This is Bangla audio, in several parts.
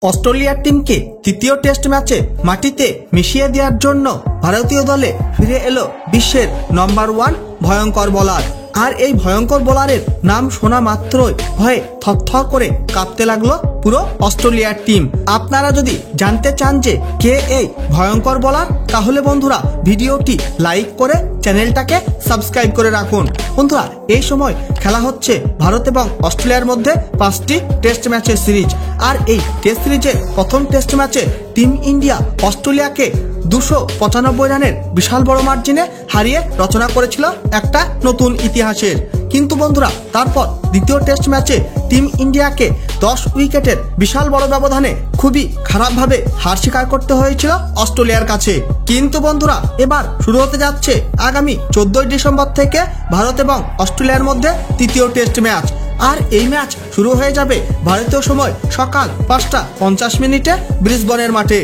অস্ট্রেলিয়ার টিমকে তৃতীয় টেস্ট ম্যাচে মাটিতে মিশিয়ে দেওয়ার জন্য ভারতীয় দলে ফিরে এলো বিশ্বের নম্বর 1 ভয়ঙ্কর বোলার। আর এই ভয়ঙ্কর বোলারের নাম শোনা মাত্রই ভয়ে থরথর করে কাঁপতে লাগলো পুরো অস্ট্রেলিয়ার টিম। আপনারা যদি জানতে চান যে কে এই ভয়ঙ্কর বোলার, তাহলে বন্ধুরা ভিডিওটি লাইক করে চ্যানেলটাকে সাবস্ক্রাইব করে রাখুন। বন্ধুরা, এই সময় খেলা হচ্ছে ভারত এবং অস্ট্রেলিয়ার মধ্যে 5টি টেস্ট ম্যাচের সিরিজ। আর এই টেস্ট সিরিজে প্রথম টেস্ট ম্যাচে টিম ইন্ডিয়া অস্ট্রেলিয়াকে 295 রানের বিশাল বড় মার্জিনে হারিয়ে রচনা করেছিল একটা নতুন ইতিহাসের। কিন্তু বন্ধুরা, তারপর দ্বিতীয় টেস্ট ম্যাচে টিম ইন্ডিয়াকে 10 উইকেটের বিশাল বড় ব্যবধানে খুবই খারাপভাবে হার স্বীকার করতে হয়েছিল অস্ট্রেলিয়ার কাছে। কিন্তু বন্ধুরা, এবার শুরু হতে যাচ্ছে আগামী 14 ডিসেম্বর থেকে ভারত এবং অস্ট্রেলিয়ার মধ্যে তৃতীয় টেস্ট ম্যাচ। আর এই ম্যাচ শুরু হয়ে যাবে ভারতীয় সময় সকাল 5:50 ব্রিসবেনের মাঠে।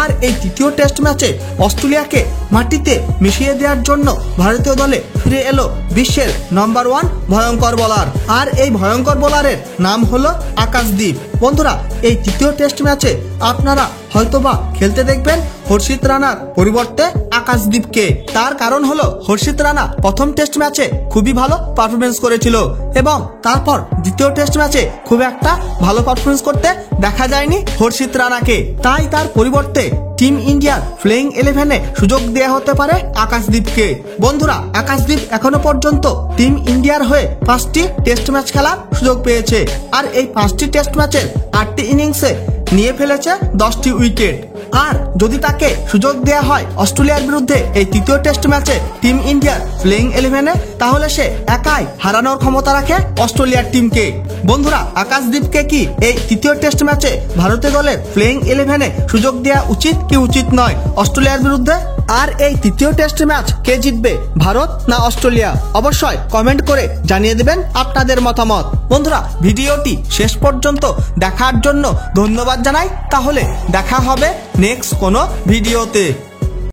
আর এই তৃতীয় টেস্ট ম্যাচে অস্ট্রেলিয়াকে মাটিতে মিশিয়ে দেওয়ার জন্য ভারতীয় দলে ফিরে এলো বিশ্বের নম্বর 1 ভয়ঙ্কর বোলার। আর এই ভয়ঙ্কর বোলারের নাম হলো আকাশদীপ। বন্ধুরা, এই তৃতীয় টেস্ট ম্যাচে আপনারা হয়তোবা খেলতে দেখবেন হর্ষিত রানার পরিবর্তে আকাশদীপকে। তার কারণ হলো হর্ষিত রানা প্রথম টেস্ট ম্যাচে খুবই ভালো পারফরমেন্স করেছিল এবং তারপর দ্বিতীয় টেস্ট ম্যাচে খুব একটা ভালো পারফরমেন্স করতে দেখা যায়নি হর্ষিত রানাকে। তাই তার পরিবর্তে টিম ইন্ডিয়ার প্লেইং 11-এ সুযোগ দেওয়া হতে পারে আকাশদীপকে। বন্ধুরা, আকাশদীপ এখনো পর্যন্ত টিম ইন্ডিয়ার হয়ে 5টি টেস্ট ম্যাচ খেলার সুযোগ পেয়েছে। আর এই 5টি টেস্ট ম্যাচের 8টি ইনিংসে নিয়ে ফেলেছে 10টি উইকেট। আর যদি তাকে সুযোগ দেওয়া হয় অস্ট্রেলিয়ার বিরুদ্ধে এই তৃতীয় টেস্ট ম্যাচে টিম ইন্ডিয়ার প্লেইং 11-এ, তাহলে সে একাই হারানোর ক্ষমতা রাখে অস্ট্রেলিয়ার টিমকে। বন্ধুরা, আকাশদীপকে কি এই তৃতীয় টেস্ট ম্যাচে ভারতীয় দলের প্লেইং 11-এ সুযোগ দেওয়া উচিত কি উচিত নয় অস্ট্রেলিয়ার বিরুদ্ধে? আর এই তৃতীয় টেস্ট ম্যাচ কে জিতবে, ভারত না অস্ট্রেলিয়া? অবশ্যই কমেন্ট করে জানিয়ে দেবেন আপনাদের মতামত। বন্ধুরা, ভিডিওটি শেষ পর্যন্ত দেখার জন্য ধন্যবাদ জানাই। তাহলে দেখা হবে নেক্সট কোনো ভিডিওতে।